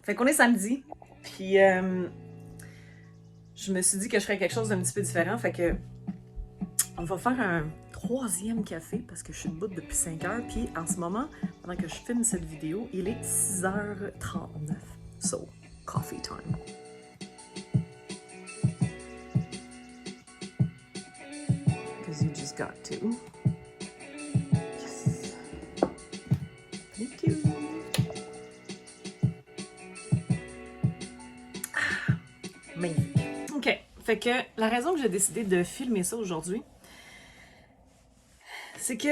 Fait qu'on est samedi, puis je me suis dit que je ferais quelque chose d'un petit peu différent, fait que on va faire un troisième café parce que je suis debout depuis 5 heures, puis en ce moment, pendant que je filme cette vidéo, il est 6h39. So, coffee time. Because you just got to. Yes. Thank you. Magnifique. OK. Fait que la raison que j'ai décidé de filmer ça aujourd'hui, c'est que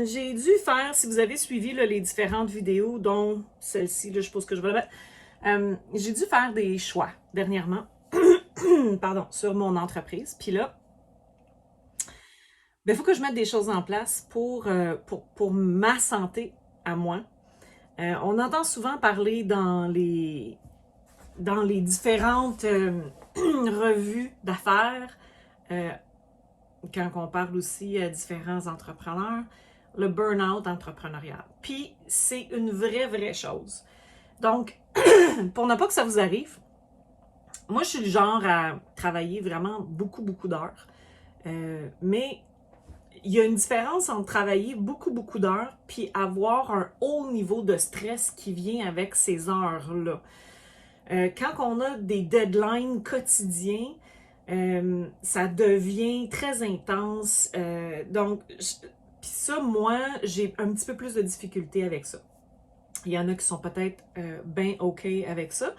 j'ai dû faire, si vous avez suivi là, les différentes vidéos, dont celle-ci, là, je suppose que je vais la mettre, j'ai dû faire des choix dernièrement, pardon, sur mon entreprise. Puis là, il faut que je mette des choses en place pour ma santé à moi. On entend souvent parler dans les différentes revues d'affaires, quand on parle aussi à différents entrepreneurs, le burn-out entrepreneurial. Puis, c'est une vraie chose. Donc, pour ne pas que ça vous arrive, moi, je suis le genre à travailler vraiment beaucoup d'heures. Mais il y a une différence entre travailler beaucoup d'heures puis avoir un haut niveau de stress qui vient avec ces heures-là. Quand on a des deadlines quotidiens, ça devient très intense. Donc, puis ça, moi, j'ai un petit peu plus de difficulté avec ça. Il y en a qui sont peut-être bien OK avec ça.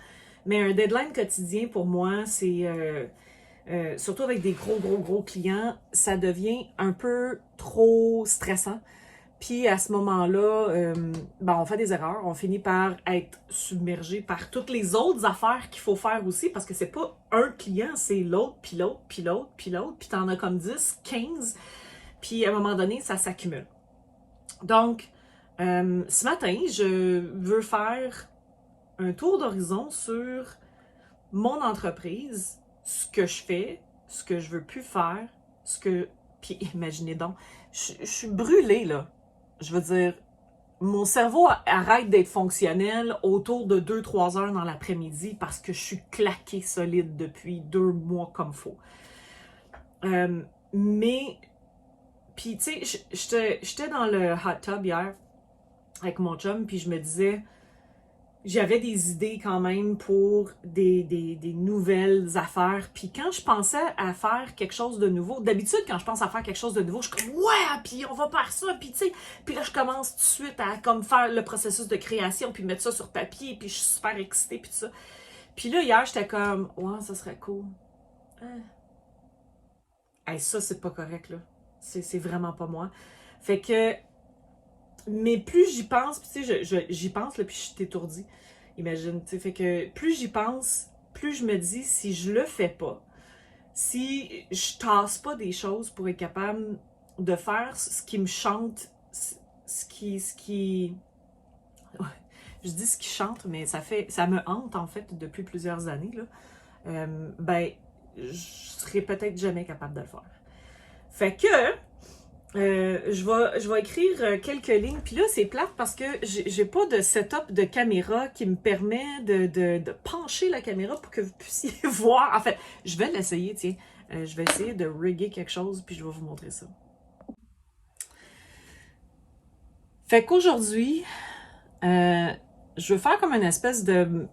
Mais un deadline quotidien, pour moi, c'est... surtout avec des gros clients, ça devient un peu trop stressant. Puis à ce moment-là, on fait des erreurs. On finit par être submergé par toutes les autres affaires qu'il faut faire aussi, parce que c'est pas un client, c'est l'autre, puis l'autre, puis l'autre, puis l'autre, puis t'en as comme 10, 15, puis à un moment donné, ça s'accumule. Donc, ce matin, je veux faire un tour d'horizon sur mon entreprise, ce que je fais, ce que je veux plus faire, Puis imaginez donc, je suis brûlée, là. Je veux dire, mon cerveau arrête d'être fonctionnel autour de 2-3 heures dans l'après-midi parce que je suis claquée solide depuis 2 mois comme faut. Mais, puis tu sais, j'étais dans le hot tub hier avec mon chum, puis je me disais, j'avais des idées quand même pour des nouvelles affaires. Puis quand je pensais à faire quelque chose de nouveau, d'habitude, quand je pense à faire quelque chose de nouveau, je suis comme « Ouais! Puis on va faire ça! » Puis tu sais, puis là, je commence tout de suite à comme faire le processus de création, puis mettre ça sur papier, puis je suis super excitée, puis tout ça. Puis là, hier, j'étais comme « Ouais, ça serait cool. Hey, ça, c'est pas correct, là. C'est vraiment pas moi. » Fait que... Mais plus j'y pense, puis tu sais, j'y pense, là, puis je suis étourdie. Imagine, tu sais, fait que plus j'y pense, plus je me dis, si je le fais pas, si je tasse pas des choses pour être capable de faire ce qui me chante, ce qui... Je dis ce qui chante, mais ça me hante, en fait, depuis plusieurs années, là. Je serais peut-être jamais capable de le faire. Fait que... je vais écrire quelques lignes. Puis là, c'est plate parce que j'ai pas de setup de caméra qui me permet de pencher la caméra pour que vous puissiez voir. En fait, je vais l'essayer, tiens. Je vais essayer de rigger quelque chose, puis je vais vous montrer ça. Fait qu'aujourd'hui, je veux faire comme une espèce de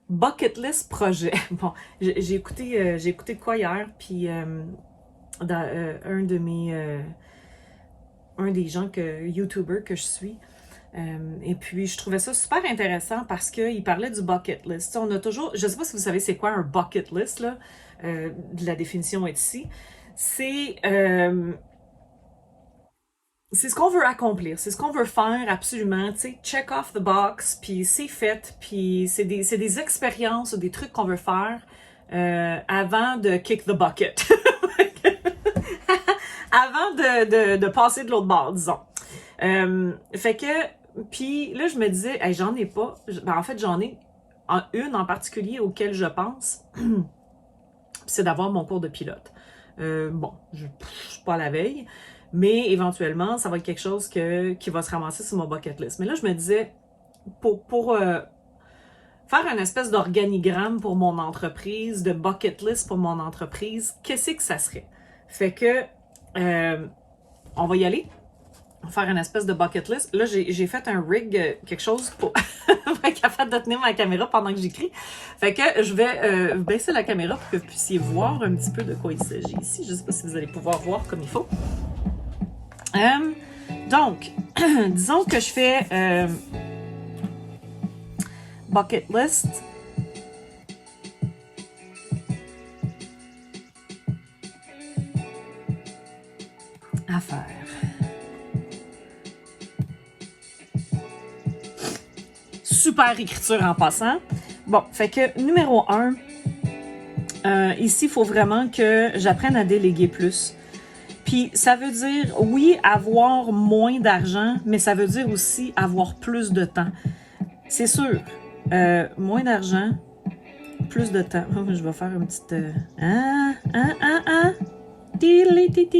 bucket list projet. Bon, j'ai écouté quoi hier, puis dans un des gens YouTubers que je suis. Et puis, je trouvais ça super intéressant parce qu'il parlait du bucket list. On a toujours, je ne sais pas si vous savez c'est quoi un bucket list, là. La définition est ici. C'est ce qu'on veut accomplir, c'est ce qu'on veut faire absolument, tu sais, check off the box, puis c'est fait, puis c'est des expériences, des trucs qu'on veut faire avant de kick the bucket. Avant de passer de l'autre bord, disons. Fait que, puis là, je me disais, hey, j'en ai pas. En fait, j'en ai une en particulier auquel je pense, c'est d'avoir mon cours de pilote. Je suis pas à la veille, Mais éventuellement, ça va être quelque chose qui va se ramasser sur mon bucket list. Mais là, je me disais, pour faire une espèce d'organigramme pour mon entreprise, de bucket list pour mon entreprise, qu'est-ce que ça serait? Fait que, on va y aller. Faire une espèce de bucket list. Là, j'ai fait un rig, quelque chose pour être capable de tenir ma caméra pendant que j'écris. Fait que je vais baisser la caméra pour que vous puissiez voir un petit peu de quoi il s'agit ici. Je ne sais pas si vous allez pouvoir voir comme il faut. Donc, disons que je fais bucket list. À faire. Super écriture en passant. Bon, fait que numéro 1, ici, il faut vraiment que j'apprenne à déléguer plus. Puis ça veut dire, oui, avoir moins d'argent, mais ça veut dire aussi avoir plus de temps. C'est sûr, moins d'argent, plus de temps. Oh, je vais faire une petite...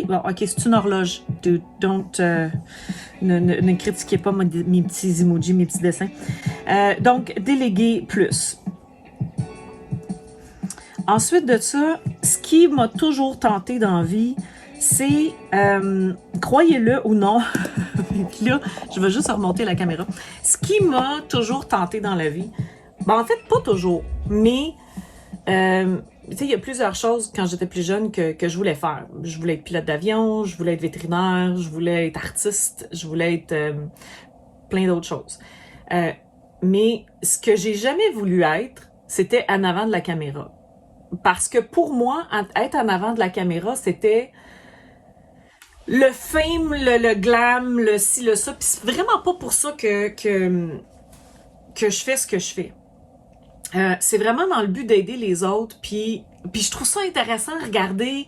Bon, ok, c'est une horloge. Ne critiquez pas mes petits emojis, mes petits dessins. Donc, déléguer plus. Ensuite de ça, ce qui m'a toujours tenté dans la vie, c'est, croyez-le ou non, là, je vais juste remonter la caméra. Ce qui m'a toujours tenté dans la vie, ben en fait, pas toujours, mais... tu sais, il y a plusieurs choses quand j'étais plus jeune que je voulais faire. Je voulais être pilote d'avion, je voulais être vétérinaire, je voulais être artiste, je voulais être plein d'autres choses. Mais ce que j'ai jamais voulu être, c'était en avant de la caméra. Parce que pour moi, être en avant de la caméra, c'était le fame, le glam, le ci, le ça. Puis c'est vraiment pas pour ça que je fais ce que je fais. C'est vraiment dans le but d'aider les autres, puis je trouve ça intéressant de regarder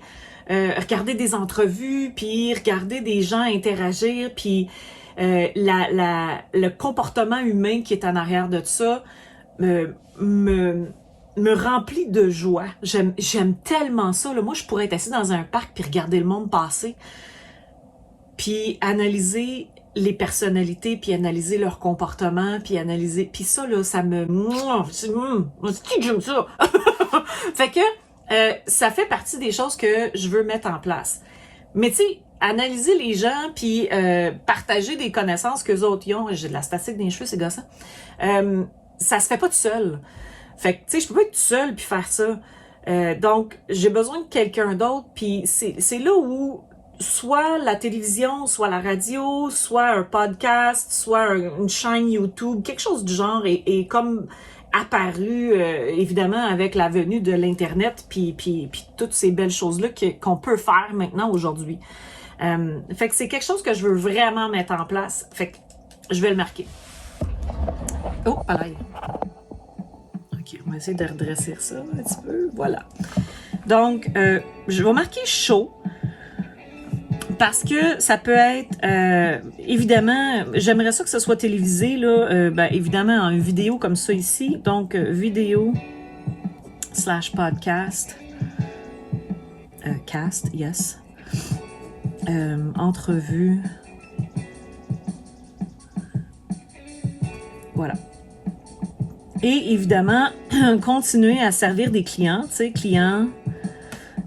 des entrevues, puis regarder des gens interagir, puis le comportement humain qui est en arrière de ça me remplit de joie. J'aime tellement ça. Là. Moi, je pourrais être assis dans un parc puis regarder le monde passer, puis analyser les personnalités, puis analyser leur comportement, puis analyser... Puis ça, là, ça me... C'est qui que j'aime ça? Fait que ça fait partie des choses que je veux mettre en place. Mais tu sais, analyser les gens, puis partager des connaissances qu'eux autres y ont... J'ai de la statique dans les cheveux, c'est gossant. Ça se fait pas tout seul. Fait que, tu sais, je peux pas être tout seul puis faire ça. Donc, j'ai besoin de quelqu'un d'autre, puis c'est là où... soit la télévision, soit la radio, soit un podcast, soit une chaîne YouTube, quelque chose du genre est comme apparu, évidemment, avec la venue de l'Internet puis toutes ces belles choses-là qu'on peut faire maintenant aujourd'hui. Fait que c'est quelque chose que je veux vraiment mettre en place. Fait que je vais le marquer. Oh, pareil. OK, on va essayer de redresser ça un petit peu. Voilà. Donc, je vais marquer chaud. Parce que ça peut être, évidemment, j'aimerais ça que ce soit télévisé, là, évidemment, en vidéo comme ça ici. Donc, vidéo / podcast. Cast, yes. Entrevue. Voilà. Et évidemment, continuer à servir des clients, tu sais, clients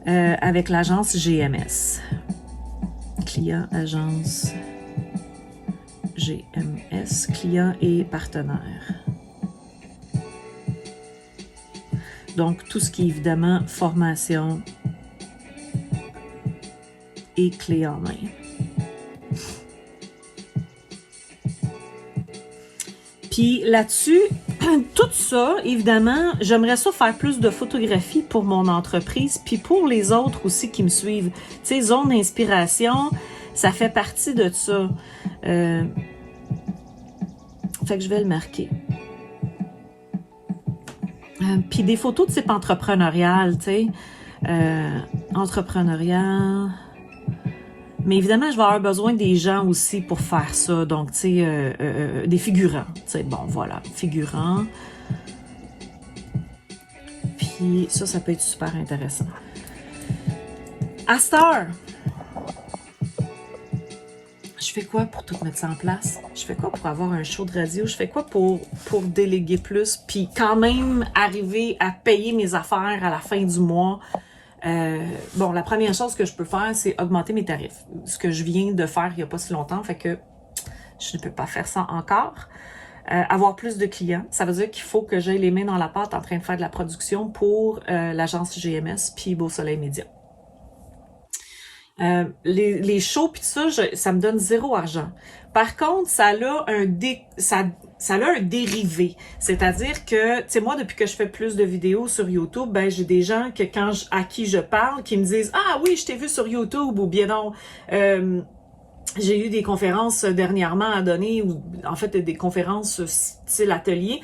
avec l'agence GMS. Client, agence, GMS, client et partenaire. Donc, tout ce qui est évidemment formation et clé en main. Puis là-dessus, tout ça, évidemment, j'aimerais ça faire plus de photographies pour mon entreprise, puis pour les autres aussi qui me suivent. Tu sais, zone d'inspiration, ça fait partie de ça. Fait que je vais le marquer. Puis des photos de type entrepreneurial, tu sais. Entrepreneurial. Mais évidemment, je vais avoir besoin des gens aussi pour faire ça. Donc, tu sais, des figurants. Tu sais, bon, voilà, figurants. Puis ça peut être super intéressant. À cette heure, je fais quoi pour tout mettre ça en place? Je fais quoi pour avoir un show de radio? Je fais quoi pour déléguer plus? Puis quand même arriver à payer mes affaires à la fin du mois. Bon, la première chose que je peux faire, c'est augmenter mes tarifs. Ce que je viens de faire il n'y a pas si longtemps, fait que je ne peux pas faire ça encore. Avoir plus de clients, ça veut dire qu'il faut que j'aie les mains dans la pâte en train de faire de la production pour l'agence GMS puis Beau Soleil Média. Les shows pis tout ça, ça me donne zéro argent. Par contre, ça a un dérivé. C'est-à-dire que, tu sais, moi, depuis que je fais plus de vidéos sur YouTube, ben, j'ai des gens que à qui je parle, qui me disent « Ah oui, je t'ai vu sur YouTube » ou bien non, j'ai eu des conférences dernièrement à donner, ou en fait des conférences style atelier,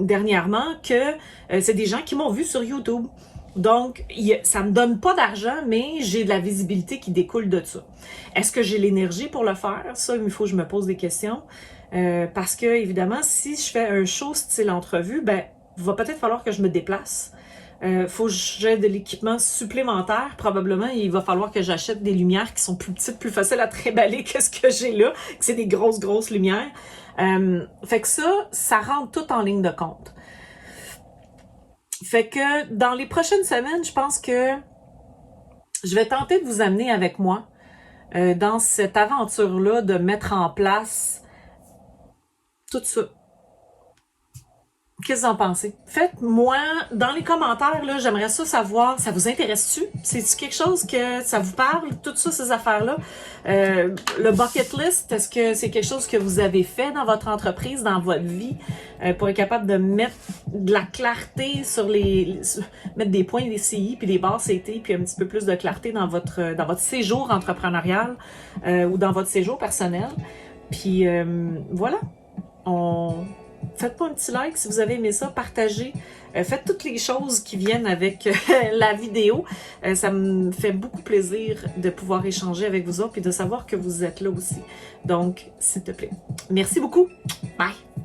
dernièrement, que c'est des gens qui m'ont vu sur YouTube. Donc, ça me donne pas d'argent, mais j'ai de la visibilité qui découle de ça. Est-ce que j'ai l'énergie pour le faire? Ça, il faut que je me pose des questions. Parce que, évidemment, si je fais un show style entrevue, ben, il va peut-être falloir que je me déplace. Faut que j'ai de l'équipement supplémentaire. Probablement, il va falloir que j'achète des lumières qui sont plus petites, plus faciles à trimballer que ce que j'ai là, que c'est des grosses lumières. Fait que ça rentre tout en ligne de compte. Fait que dans les prochaines semaines, je pense que je vais tenter de vous amener avec moi dans cette aventure-là de mettre en place tout ça. Qu'est-ce que vous en pensez? Faites-moi, dans les commentaires, là, j'aimerais ça savoir, ça vous intéresse-tu? C'est-tu quelque chose que ça vous parle, toutes ça, ces affaires-là? Le bucket list, est-ce que c'est quelque chose que vous avez fait dans votre entreprise, dans votre vie, pour être capable de mettre de la clarté sur mettre des points, des CI, puis des barres CT, puis un petit peu plus de clarté dans votre séjour entrepreneurial ou dans votre séjour personnel? Puis voilà, faites-moi un petit like si vous avez aimé ça, partagez, faites toutes les choses qui viennent avec la vidéo. Ça me fait beaucoup plaisir de pouvoir échanger avec vous autres et de savoir que vous êtes là aussi. Donc, s'il te plaît. Merci beaucoup. Bye!